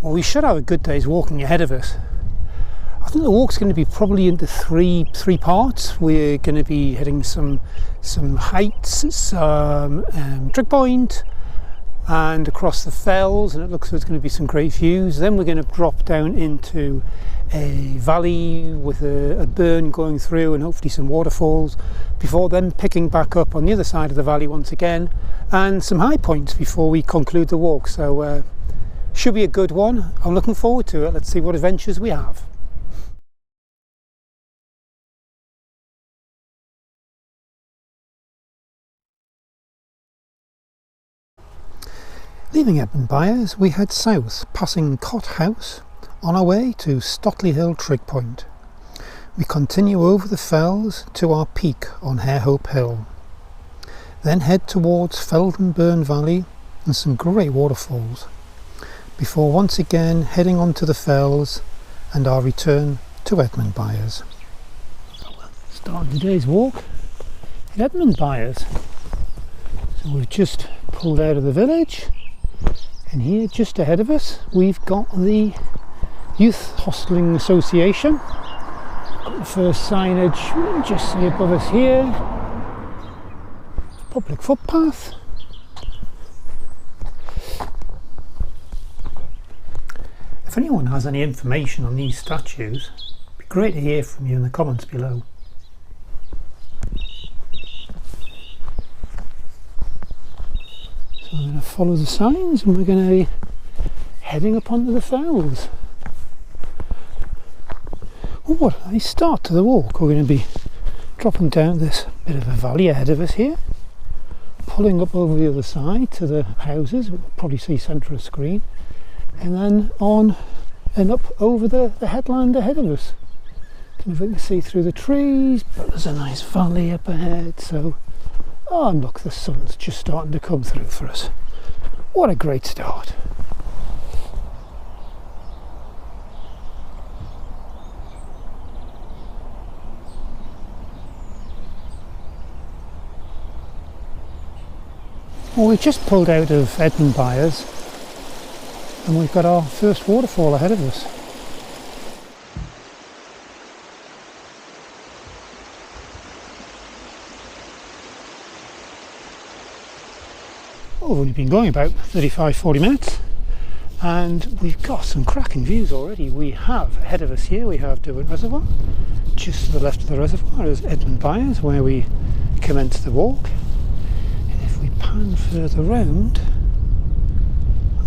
Well, we should have a good day's walking ahead of us. I think the walk's going to be probably into three parts. We're going to be hitting some heights, some trig point, and across the fells, and it looks like there's going to be some great views. Then we're going to drop down into a valley with a burn going through and hopefully some waterfalls, before then picking back up on the other side of the valley once again, and some high points before we conclude the walk. So should be a good one. I'm looking forward to it. Let's see what adventures we have. Leaving Edmundbyers, we head south, passing Cot House, on our way to Stoterly Hill Trig Point. We continue over the fells to our peak on Harehope Hill, then head towards Feldon Burn Valley and some great waterfalls, before once again heading onto the fells and our return to Edmundbyers. Starting today's walk at Edmundbyers. So we've just pulled out of the village. And here, just ahead of us, we've got the Youth Hosteling Association. Got the first signage just see above us here. Public footpath. If anyone has any information on these statues, it'd be great to hear from you in the comments below. So we're going to follow the signs and we're going to be heading up onto the fells. Well, what a nice start to the walk. We're going to be dropping down this bit of a valley ahead of us here, pulling up over the other side to the houses, we'll probably see centre of screen, and then on and up over the headland ahead of us. Don't know if we can see through the trees, but there's a nice valley up ahead. So, oh, and look, the sun's just starting to come through for us. What a great start. Well, we've just pulled out of Edmundbyers and we've got our first waterfall ahead of us. Well, we've only been going about 35-40 minutes and we've got some cracking views already. We have ahead of us here, we have Derwent Reservoir. Just to the left of the reservoir is Edmundbyers, where we commence the walk. And if we pan further round,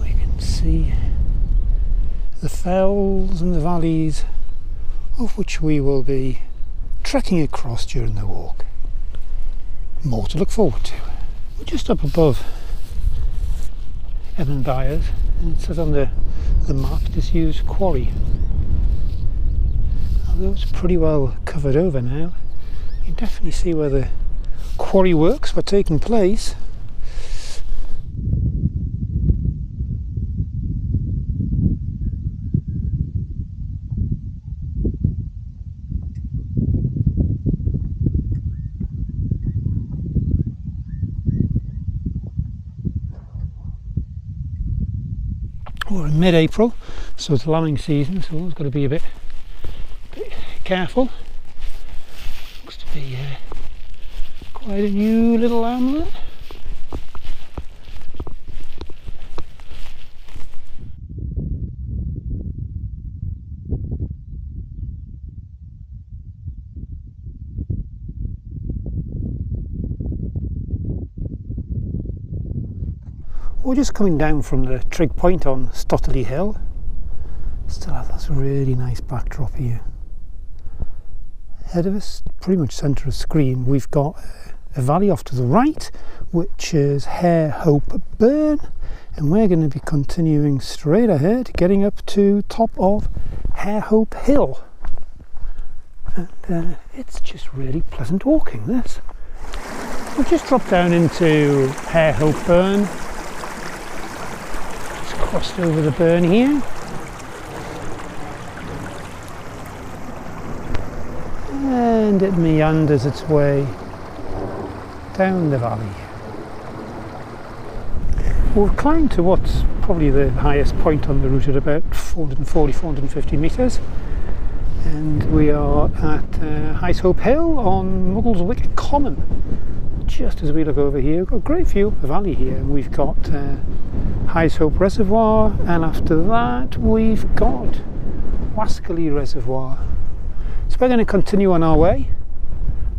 we can see the fells and the valleys of which we will be trekking across during the walk. More to look forward to. We're just up above Edmundbyers, and it says on the map disused quarry. Although it's pretty well covered over now, you can definitely see where the quarry works were taking place. We're in mid-April, so it's lambing season, so we've got to be a bit careful. Looks to be quite a new little lamb there. We're just coming down from the trig point on Stoterly Hill. Still have this really nice backdrop here. Ahead of us, pretty much centre of screen, we've got a valley off to the right, which is Harehope Burn, and we're going to be continuing straight ahead, getting up to top of Harehope Hill. And it's just really pleasant walking, this. We've just dropped down into Harehope Burn. Crossed over the burn here, and it meanders its way down the valley. We've climbed to what's probably the highest point on the route at about 450 metres. And we are at High Hope Hill on Muggles Wicket Common. Just as we look over here, we've got a great view of the valley here, and we've got High Hope Reservoir, and after that we've got Waskerley Reservoir. So we're going to continue on our way,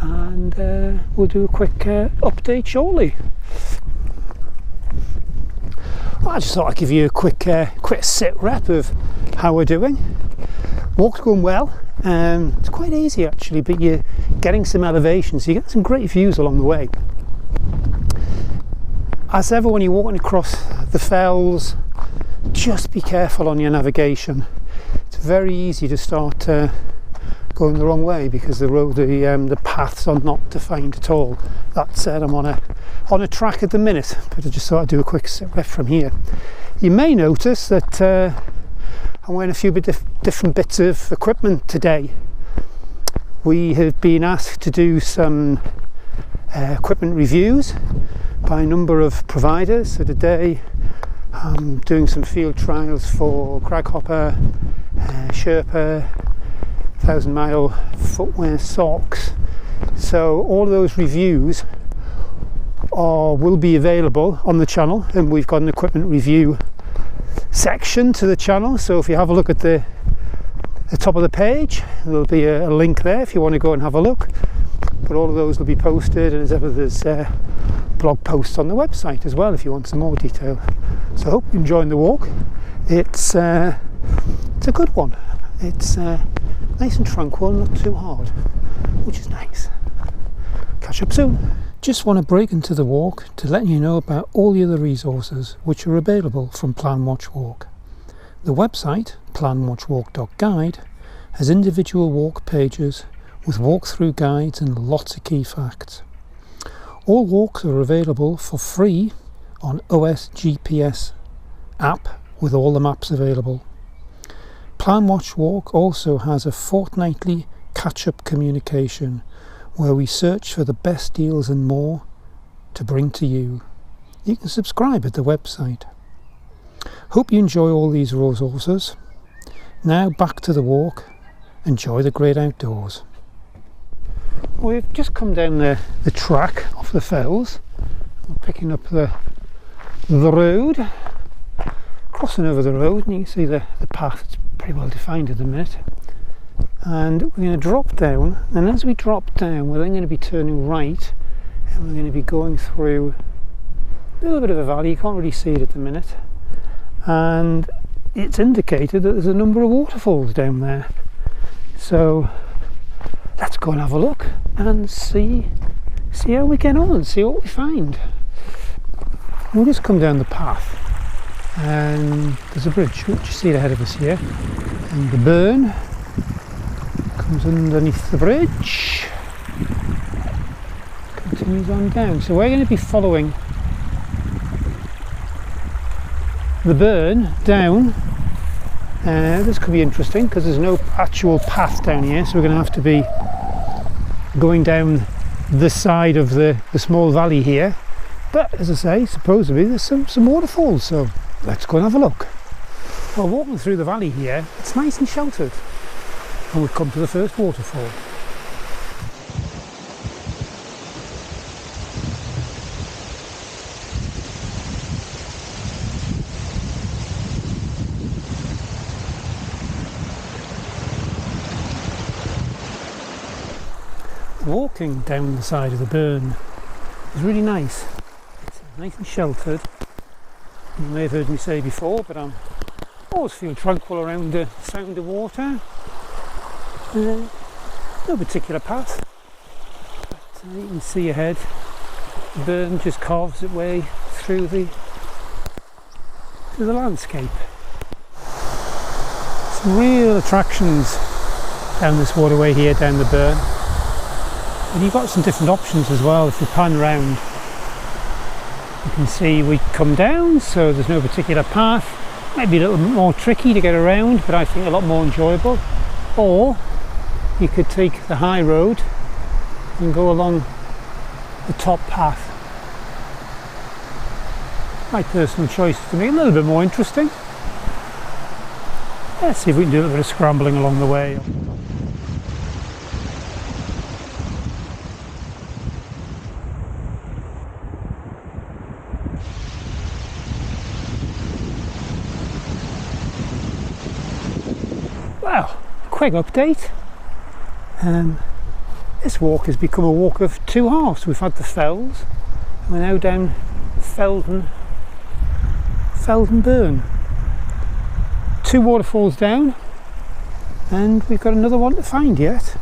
and we'll do a quick update shortly. Well, I just thought I'd give you a quick sit rep of how we're doing. Walk's going well. It's quite easy actually, but you're getting some elevation, so you get some great views along the way. As ever, when you're walking across the fells, just be careful on your navigation. It's very easy to start going the wrong way because the paths are not defined at all. That said, I'm on a track at the minute, but I just thought I'd do a quick sit rep from here. You may notice that I'm wearing a few different bits of equipment today. We have been asked to do some equipment reviews by a number of providers. So today I'm doing some field trials for Craghopper, Sherpa, 1000 Mile footwear socks. So all of those reviews will be available on the channel, and we've got an equipment review section to the channel. So if you have a look at the top of the page, there'll be a link there if you want to go and have a look. But all of those will be posted, and as ever there's blog posts on the website as well if you want some more detail. So I hope you're enjoying the walk. It's a good one. It's nice and tranquil, not too hard, which is nice. Catch up soon. Just want to break into the walk to let you know about all the other resources which are available from Plan Watch Walk. The website, planwatchwalk.guide, has individual walk pages with walkthrough guides and lots of key facts. All walks are available for free on OS GPS app with all the maps available. Plan Watch Walk also has a fortnightly catch-up communication where we search for the best deals and more to bring to you. You can subscribe at the website. Hope you enjoy all these resources. Now back to the walk. Enjoy the great outdoors. We've just come down the track off the fells. We're picking up the road, crossing over the road, and you can see the path. It's pretty well defined at the minute. And we're going to drop down, and as we drop down we're then going to be turning right, and we're going to be going through a little bit of a valley. You can't really see it at the minute, and it's indicated that there's a number of waterfalls down there. So let's go and have a look and see how we get on, see what we find. We'll just come down the path, and there's a bridge which you see ahead of us here, and the burn comes underneath the bridge, continues on down. So we're going to be following the burn down. This could be interesting because there's no actual path down here, so we're going to have to be going down the side of the small valley here. But as I say, supposedly there's some waterfalls, so let's go and have a look. Well, walking through the valley here, it's nice and sheltered. And we've come to the first waterfall. Walking down the side of the burn is really nice. It's nice and sheltered. You may have heard me say before, but I always feel tranquil around the sound of water. No particular path, but you can see ahead the burn just carves its way through the landscape. Some real attractions down this waterway here, down the burn, and you've got some different options as well. If we pan round, you can see we come down, so there's no particular path. Maybe a little more tricky to get around, but I think a lot more enjoyable. Or you could take the high road and go along the top path. my personal choice to make it a little bit more interesting. Let's see if we can do a little bit of scrambling along the way. Well, quick update. This walk has become a walk of two halves. We've had the fells, and we're now down Feldon burn. 2 waterfalls down, and we've got another one to find yet.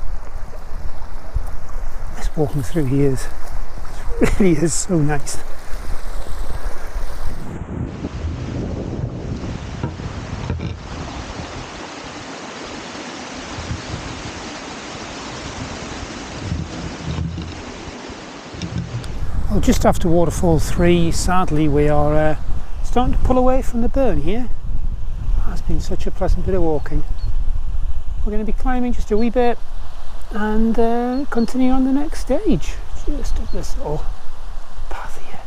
This walking through here really is so nice. Well, just after waterfall 3, sadly we are starting to pull away from the burn here. It's been such a pleasant bit of walking. We're going to be climbing just a wee bit and continue on the next stage, just up this little path here.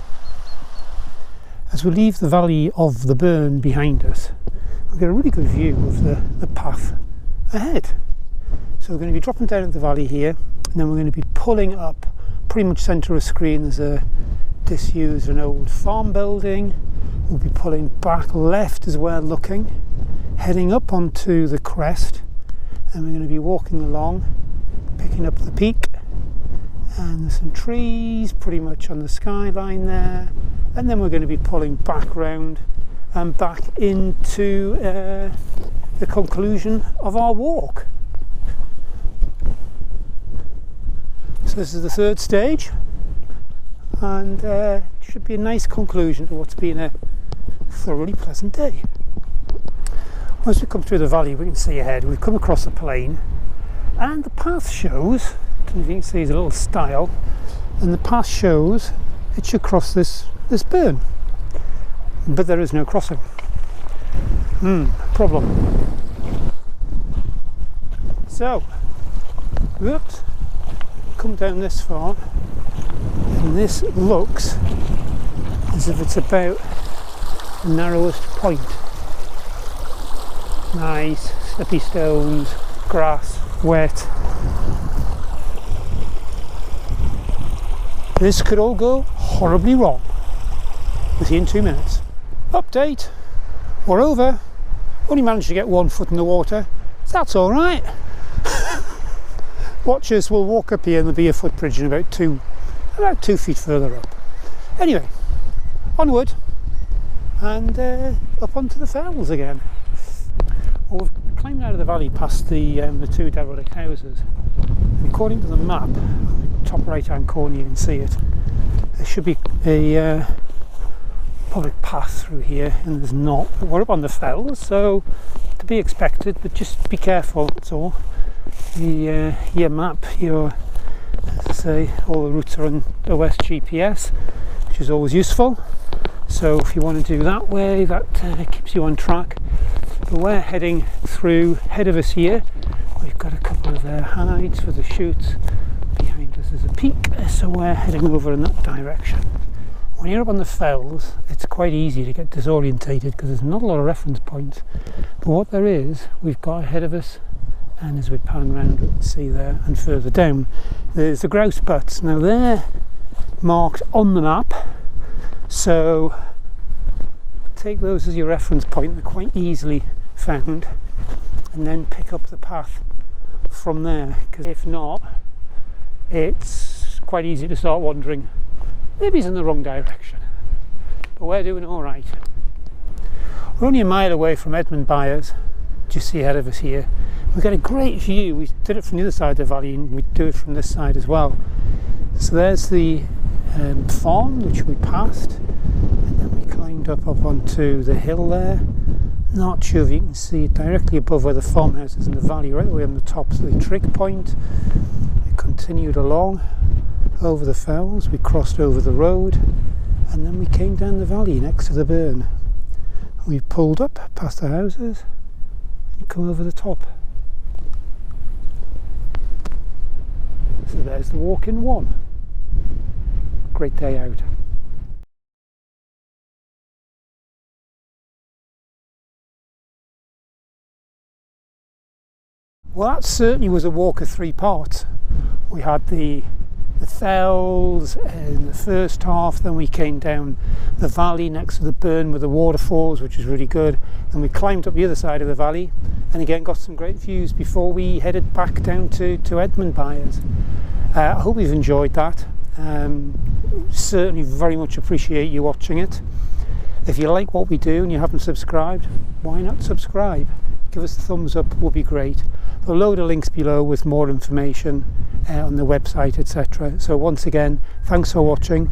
As we leave the valley of the burn behind us, we've got a really good view of the path ahead. So we're going to be dropping down into the valley here, and then we're going to be pulling up pretty much centre of screen. There's a disused and old farm building. We'll be pulling back left as we're looking, heading up onto the crest, and we're going to be walking along, picking up the peak, and there's some trees pretty much on the skyline there, and then we're going to be pulling back round and back into the conclusion of our walk. So this is the third stage, and it should be a nice conclusion to what's been a thoroughly pleasant day. As we come through the valley, we can see ahead, we've come across a plain, and the path shows, I don't know if you can see, there's a little stile, and the path shows it should cross this burn, but there is no crossing. Problem. So, whoops, come down this far, and this looks as if it's about the narrowest point. Nice, slippy stones, grass, wet. This could all go horribly wrong within 2 minutes. Update, we're over. Only managed to get 1 foot in the water. That's all right. Watchers will walk up here and there'll be a footbridge in about 2 feet further up. Anyway, onward and up onto the fells again. Well, we've climbed out of the valley past the 2 derelict houses, and according to the map, top right hand corner you can see it, there should be a public path through here, and there's not. But we're up on the fells, so to be expected, but just be careful, that's all. Your map, as I say, all the routes are on OS GPS, which is always useful. So if you want to do that way, that keeps you on track. But we're heading through ahead of us here. We've got a couple of hides for the shoots. Behind us is a peak, so we're heading over in that direction. When you're up on the fells, it's quite easy to get disorientated because there's not a lot of reference points. But what there is, we've got ahead of us, and as we pan round, we can see there, and further down, there's the grouse butts. Now they're marked on the map, so take those as your reference point. They're quite easily found, and then pick up the path from there, because if not, it's quite easy to start wandering. Maybe it's in the wrong direction, but we're doing all right. We're only a mile away from Edmundbyers, just see ahead of us here. We've got a great view. We did it from the other side of the valley, and we do it from this side as well. So there's the farm which we passed, and then we climbed up onto the hill there. Not sure if you can see it directly above where the farmhouse is in the valley, right away on the top of the trig point. We continued along over the fells, we crossed over the road, and then we came down the valley next to the burn. We pulled up past the houses and come over the top. So there's the walk in one. Great day out. Well, that certainly was a walk of 3 parts. We had the fells in the first half, then we came down the valley next to the burn with the waterfalls, which is really good, and we climbed up the other side of the valley and again got some great views before we headed back down to Edmundbyers. I hope you've enjoyed that. Certainly very much appreciate you watching it. If you like what we do and you haven't subscribed, why not subscribe? Give us a thumbs up, would be great. There'll load of links below with more information on the website, etc. So once again, thanks for watching,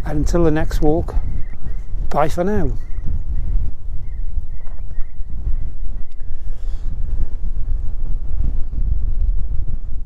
and until the next walk, bye for now.